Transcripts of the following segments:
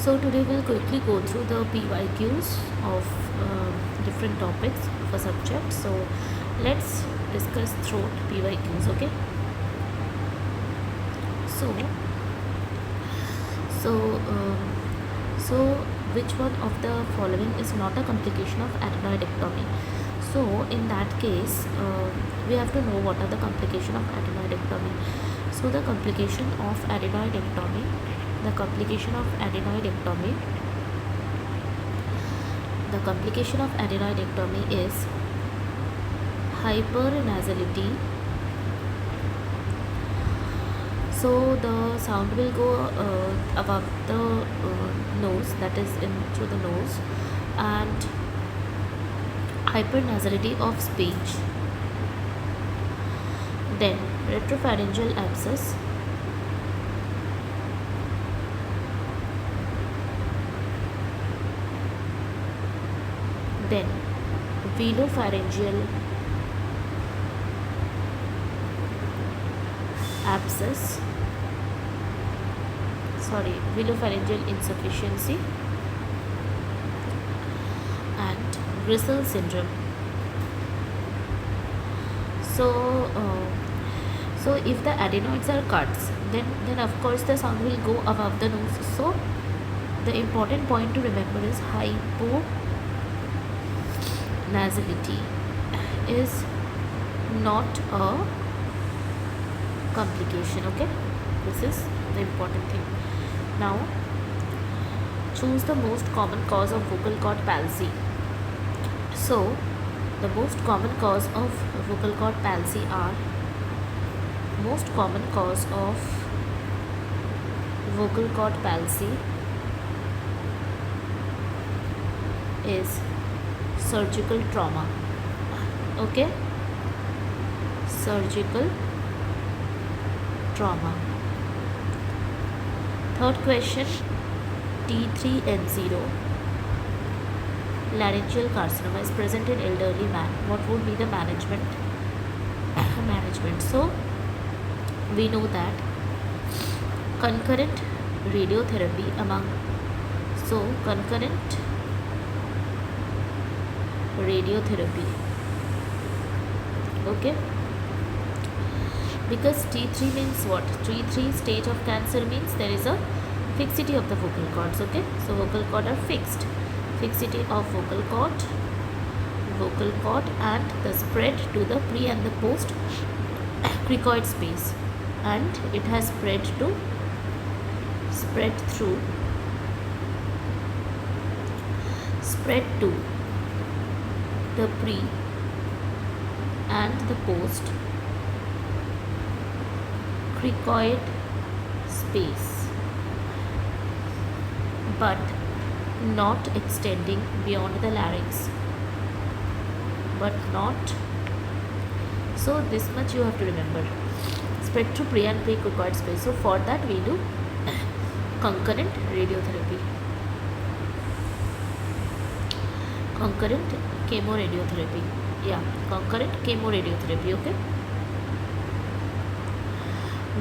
So today we'll quickly go through the pyqs of different topics of a subject. So let's discuss through pyqs. Okay. So so um, so which one of the following is not a complication of adenoidectomy? So in that case, we have to know what are the complication of adenoidectomy. So the complication of adenoidectomy, the complication of adenoidectomy, the complication of adenoidectomy is hypernasality. So the sound will go above the nose, that is in through the nose, and hypernasality of speech. Then retropharyngeal abscess. Then velopharyngeal abscess, velopharyngeal insufficiency, and Grisel syndrome. So if the adenoids are cut, then of course the sound will go above the nose. So the important point to remember is hyponasality is not a complication. Okay, this is the important thing. Now choose the most common cause of vocal cord palsy. So the most common cause of vocal cord palsy are is surgical trauma. Okay, surgical trauma. Third question, T3N0 laryngeal carcinoma is present in elderly man. What would be the management? So we know that concurrent radiotherapy okay, because T3 means what? T3 stage of cancer means there is a fixity of the vocal cords. Okay, so vocal cord are fixed, fixity of vocal cord and the spread to the pre and the post cricoid space, and it has spread through to the pre and the post cricoid space, but not extending beyond the larynx, so this much you have to remember, spread through pre and pre-cricoid space. So for that we do concurrent radiotherapy, concurrent chemoradiotherapy. Okay,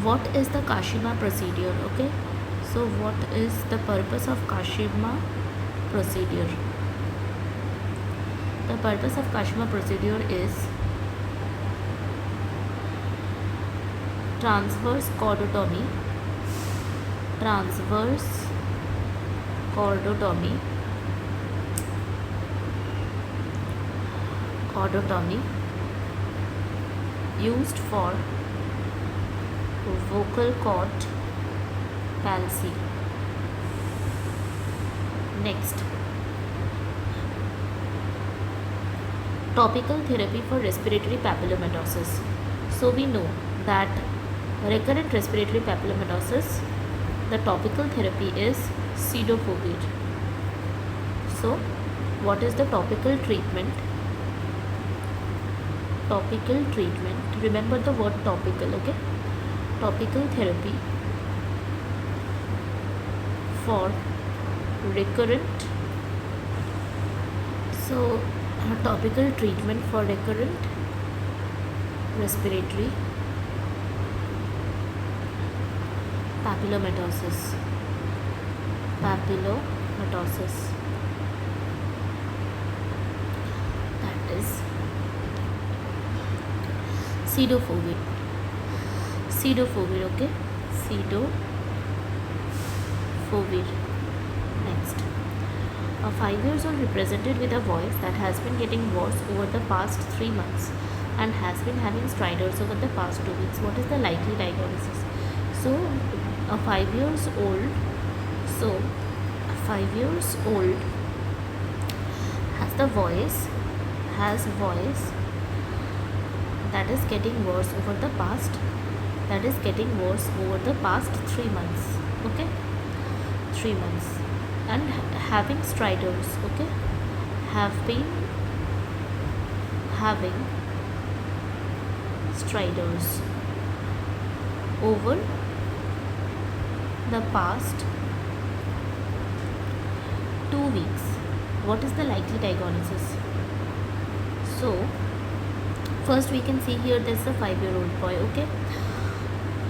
what is the Kashima procedure? Okay, so what is the purpose of Kashima procedure? The purpose of Kashima procedure is transverse chordotomy used for vocal cord palsy. Next, topical therapy for respiratory papillomatosis. So we know that recurrent respiratory papillomatosis, the topical therapy is cidofovir. So what is the topical treatment? Remember the word topical. Okay, topical therapy for recurrent. So topical treatment for recurrent respiratory papillomatosis papillomatosis, that is pseudophobia. Pseudophobia, okay? Pseudophobia. Next. A 5-year-old represented with a voice that has been getting worse over the past 3 months and has been having stridors over the past 2 weeks. What is the likely diagnosis? So, a 5 years old, so 5 years old has voice that is getting worse over the past 3 months, okay? 3 months, and having stridors, okay? Have been having stridors over the past 2 weeks. What is the likely diagnosis? So first we can see here there's a 5-year-old boy, okay,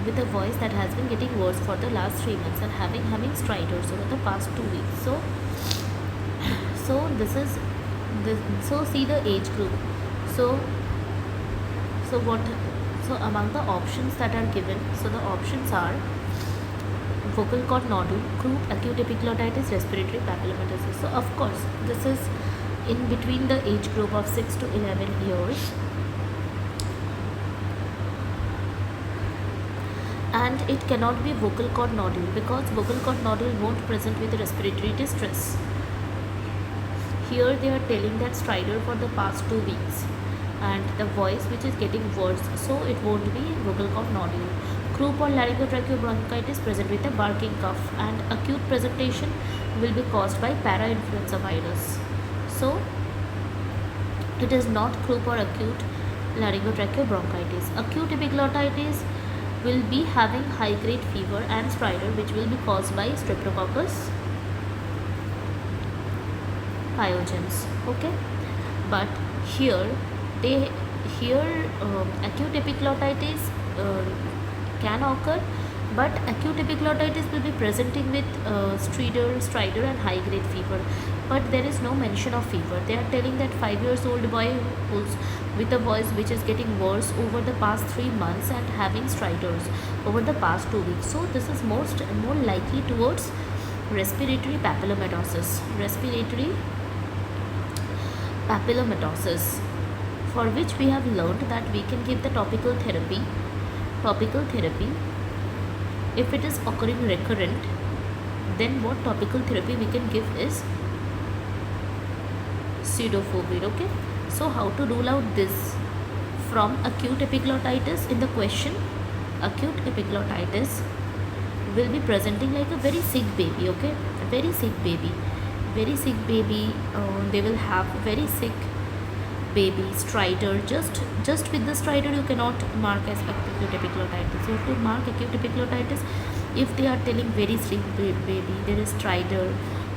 with a voice that has been getting worse for the last 3 months and having stridors over the past 2 weeks. So this is this. So see the age group. So among the options that are given, so the options are vocal cord nodule, croup, acute epiglottitis, respiratory papillomatosis. So of course this is in between the age group of 6 to 11 years, and it cannot be vocal cord nodule because vocal cord nodule won't present with respiratory distress. Here they are telling that stridor for the past 2 weeks and the voice which is getting worse, so it won't be vocal cord nodule. Croup or laryngotracheobronchitis present with a barking cough, and acute presentation will be caused by para-influenza virus. So it is not croup or acute laryngotracheobronchitis. Acute epiglottitis will be having high grade fever and stridor which will be caused by streptococcus pyogenes, okay? But here acute epiglottitis can occur, but acute epiglottitis will be presenting with stridor and high grade fever, but there is no mention of fever. They are telling that 5-year-old boy who's with a voice which is getting worse over the past 3 months and having stridors over the past 2 weeks. So this is more likely towards respiratory papillomatosis. For which we have learned that we can give the topical therapy. If it is occurring recurrent, then what topical therapy we can give is pseudophobia, okay? So how to rule out this from acute epiglottitis? In the question, acute epiglottitis will be presenting like a very sick baby, okay? A very sick baby. They will have very sick baby stridor. Just with the stridor you cannot mark as acute epiglottitis. You have to mark acute epiglottitis if they are telling very sick baby, there is stridor,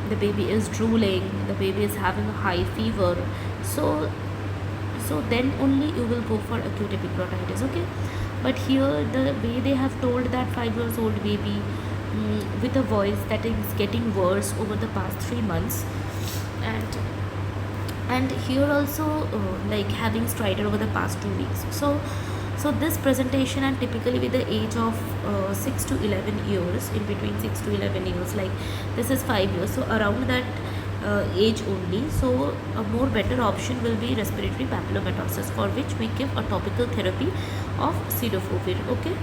the baby is drooling, the baby is having a high fever, so then only you will go for acute epiglottitis, okay? But here the way they have told that 5-year-old baby with a voice that is getting worse over the past 3 months, and here also like having stridor over the past 2 weeks. So this presentation, and typically with the age of 6 to 11 years, in between 6 to 11 years, like this is 5 years, so around that age only. So a more better option will be respiratory papillomatosis, for which we give a topical therapy of pseudophobia, okay?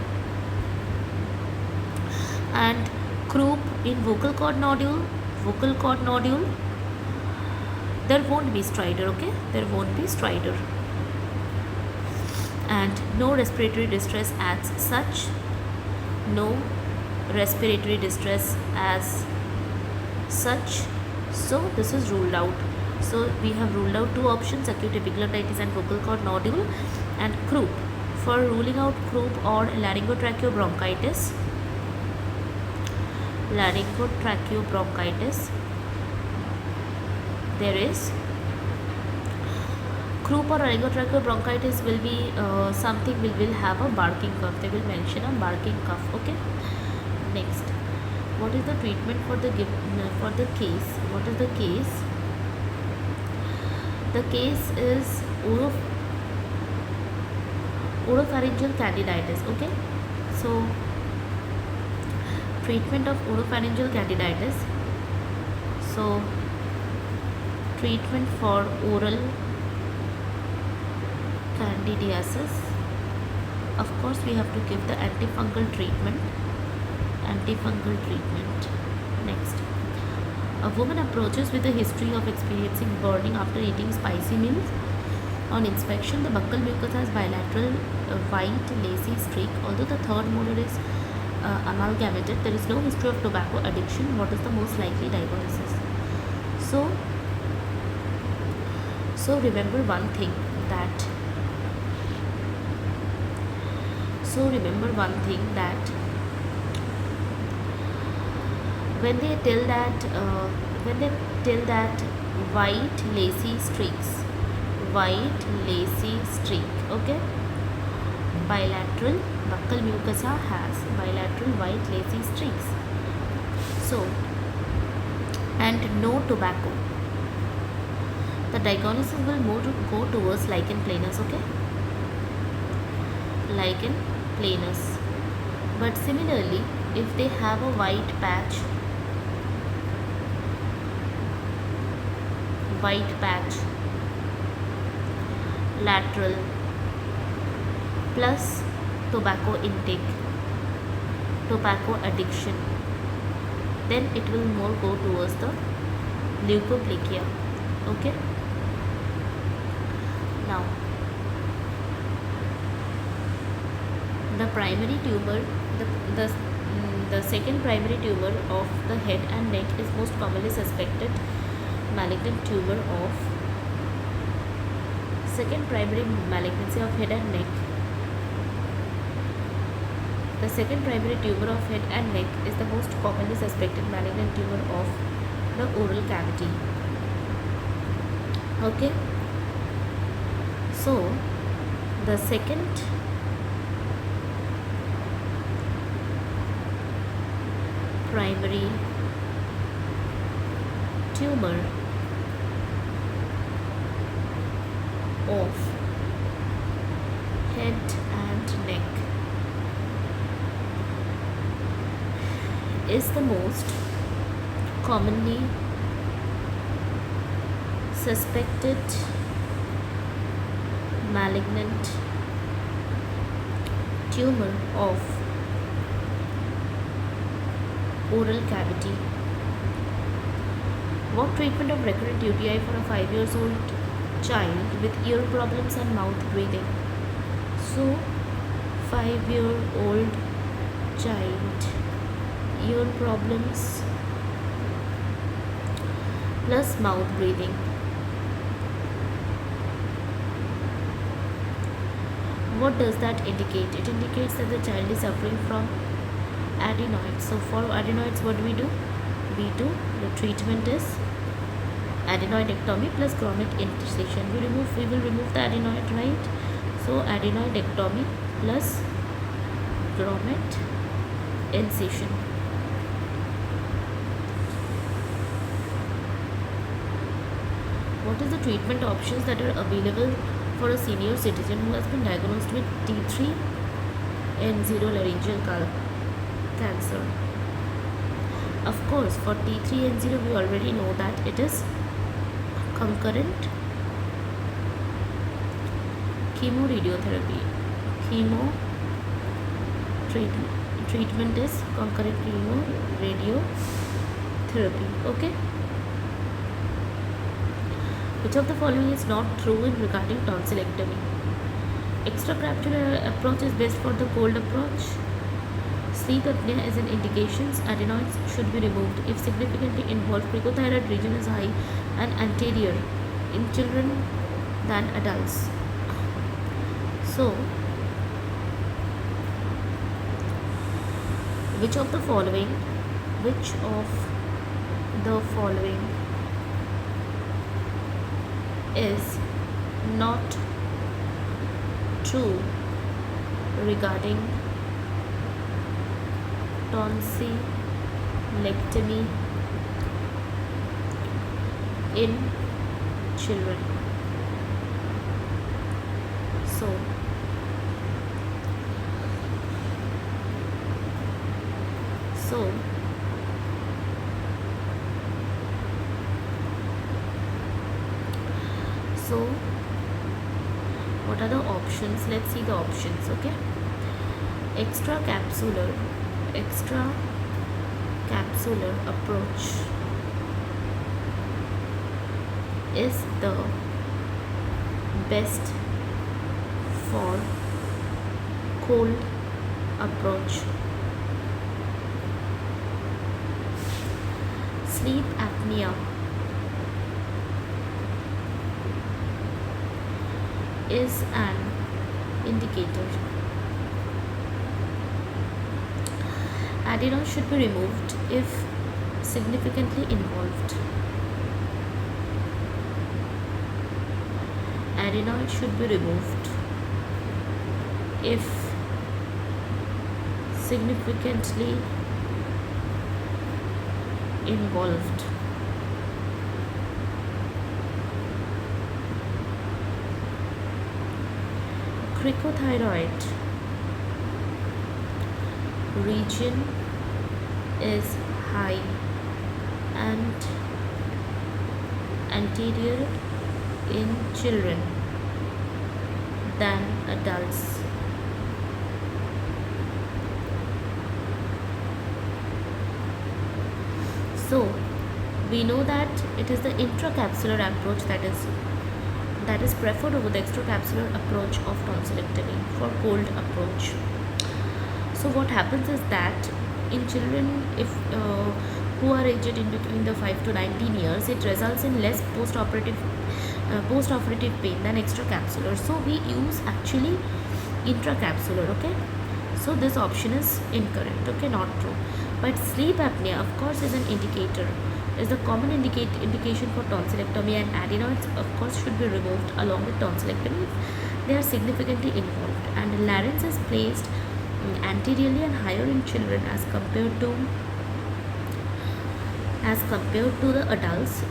And croup in vocal cord nodule, there won't be stridor, okay? There won't be stridor. And no respiratory distress as such. No respiratory distress as such. So this is ruled out. So we have ruled out 2 options, acute epiglottitis and vocal cord nodule, and croup. For ruling out croup or laryngotracheobronchitis, there is croup or laryngotracheobronchitis will be will have a barking cough. They will mention a barking cough, okay? Next, what is the treatment for the for the case? What is the case? The case is oropharyngeal candiditis. Okay, so treatment of oropharyngeal candiditis. So treatment for oral candidiasis, of course we have to give the antifungal treatment. Next, a woman approaches with a history of experiencing burning after eating spicy meals. On inspection, the buccal mucus has bilateral white lacy streak. Although the third molar is amalgamated, there is no history of tobacco addiction. What is the most likely diagnosis? So remember one thing that when they tell that white lacy streak, okay, bilateral buccal mucosa has bilateral white lacy streaks. So, and no tobacco, the diagnosis will more go towards lichen planus. Okay, lichen planus. But similarly, if they have a white patch lateral plus tobacco intake, tobacco addiction, then it will more go towards the leukoplakia. Okay, now the primary tumor, the second primary tumor of the head and neck is most commonly suspected malignant tumor of second primary malignancy of head and neck. The second primary tumor of head and neck is the most commonly suspected malignant tumor of the oral cavity. Okay, so the second primary tumor of head and neck is the most commonly suspected malignant tumor of oral cavity. What treatment of recurrent UTI for a 5-year-old child with ear problems and mouth breathing? So 5-year-old child, ear problems plus mouth breathing. What does that indicate? It indicates that the child is suffering from adenoids. So for adenoids, what do? The treatment is adenoidectomy plus grommet incision. We will remove the adenoid, right? So adenoidectomy plus grommet incision. What is the treatment options that are available for a senior citizen who has been diagnosed with T3N0 laryngeal cancer? Of course, for T3N0 we already know that it is concurrent chemoradiotherapy. Treatment is concurrent chemoradiotherapy. Okay. Which of the following is not true in regarding tonsillectomy? Extracapsular approach is best for the cold approach. Sleep apnea is an indication. Adenoids should be removed if significantly involved. Cricothyroid region is high and anterior in children than adults. So, which of the following is not true regarding tonsillectomy? Tonsillectomy. lectomy in children. So so so what are the options? Let's see the options. Okay, extracapsular extracapsular approach is the best for cold approach. Sleep apnea is an indicator. Adenoid should be removed if significantly involved. Adenoid should be removed if significantly involved. Cricothyroid region is high and anterior in children than adults. So we know that it is the intracapsular approach that is preferred over the extracapsular approach of tonsillectomy for cold approach. So what happens is that in children, if who are aged in between the 5 to 19 years, it results in less post-operative pain than extracapsular. So we use actually intracapsular. Okay, so this option is incorrect. Okay, not true. But sleep apnea, of course, is an indicator. Is the common indication for tonsillectomy, and adenoids, of course, should be removed along with tonsillectomy if they are significantly involved. And larynx is placed anteriorly and higher in children as compared to the adults,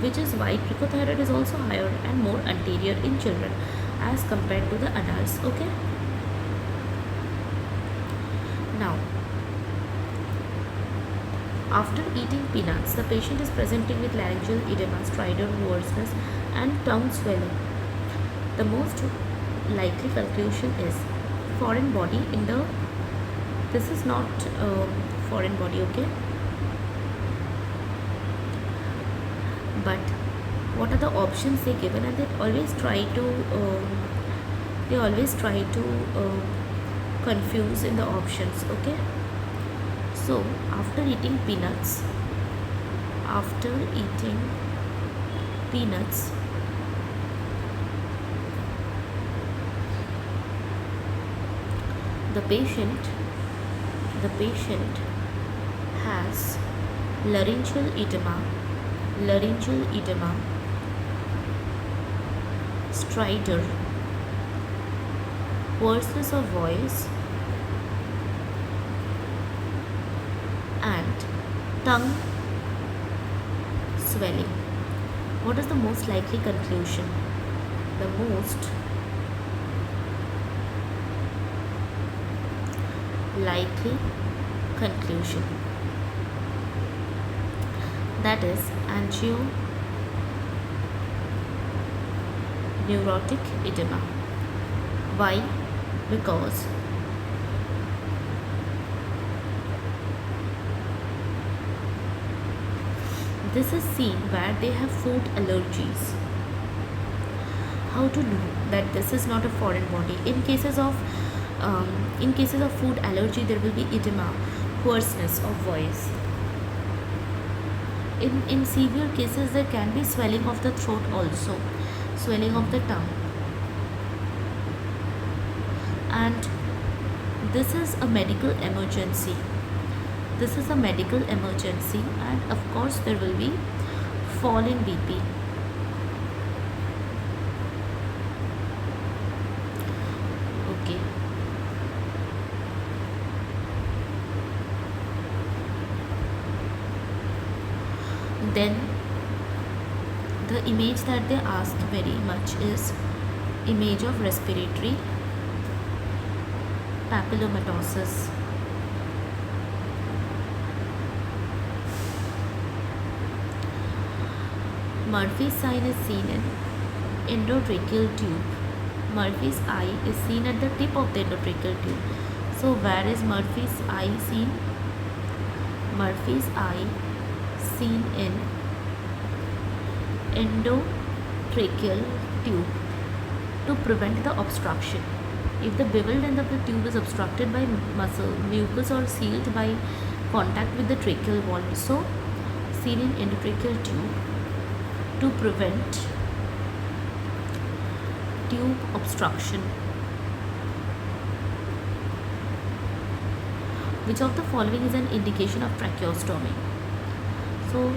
which is why cricothyroid is also higher and more anterior in children as compared to the adults. Okay, now after eating peanuts, the patient is presenting with laryngeal edema, stridor, hoarseness and tongue swelling. The most likely conclusion is foreign body in the, this is not foreign body, okay, but what are the options they given, and they always try to confuse in the options. Okay, so after eating peanuts, the patient has laryngeal edema, stridor, hoarseness of voice and tongue swelling. What is the most likely conclusion? The most likely conclusion, that is angioneurotic edema. Why? Because this is seen where they have food allergies. How to know that this is not a foreign body? In cases of food allergy, there will be edema, hoarseness of voice. In severe cases, there can be swelling of the throat also, swelling of the tongue, and this is a medical emergency. And of course there will be fall in BP. Okay, Then the image that they ask very much is image of respiratory papillomatosis. Murphy's sign is seen in endotracheal tube. Murphy's eye is seen at the tip of the endotracheal tube. So where is Murphy's eye seen? Murphy's eye seen in endotracheal tube to prevent the obstruction. If the beveled end of the tube is obstructed by muscle, mucus, or sealed by contact with the tracheal wall, so seen in endotracheal tube to prevent tube obstruction. Which of the following is an indication of tracheostomy? So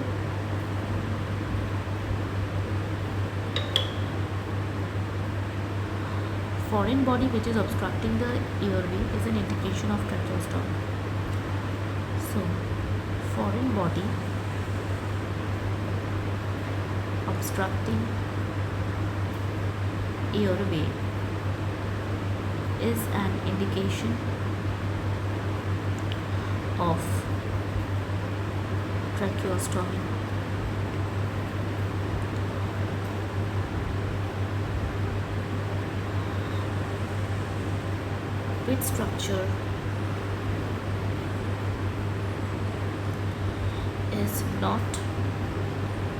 foreign body which is obstructing the airway is an indication of tracheostomy. So foreign body obstructing airway is an indication of tracheostomy. Pit structure is not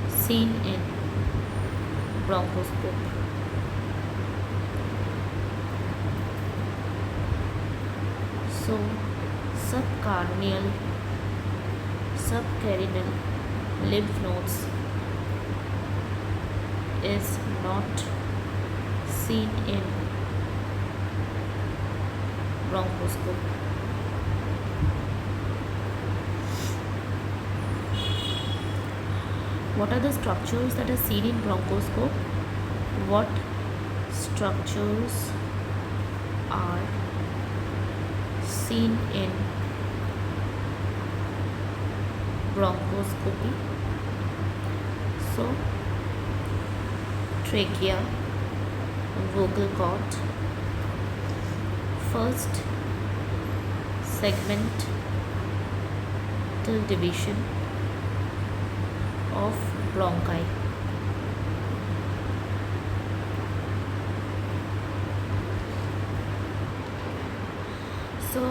seen in bronchoscope. So subcarinal lymph nodes is not seen in bronchoscope. What are the structures that are seen in bronchoscope? What structures are seen in bronchoscopy? So trachea, vocal cord, first segmental division of bronchi. So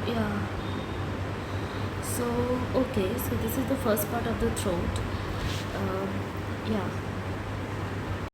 yeah, so okay, so this is the first part of the throat. Yeah.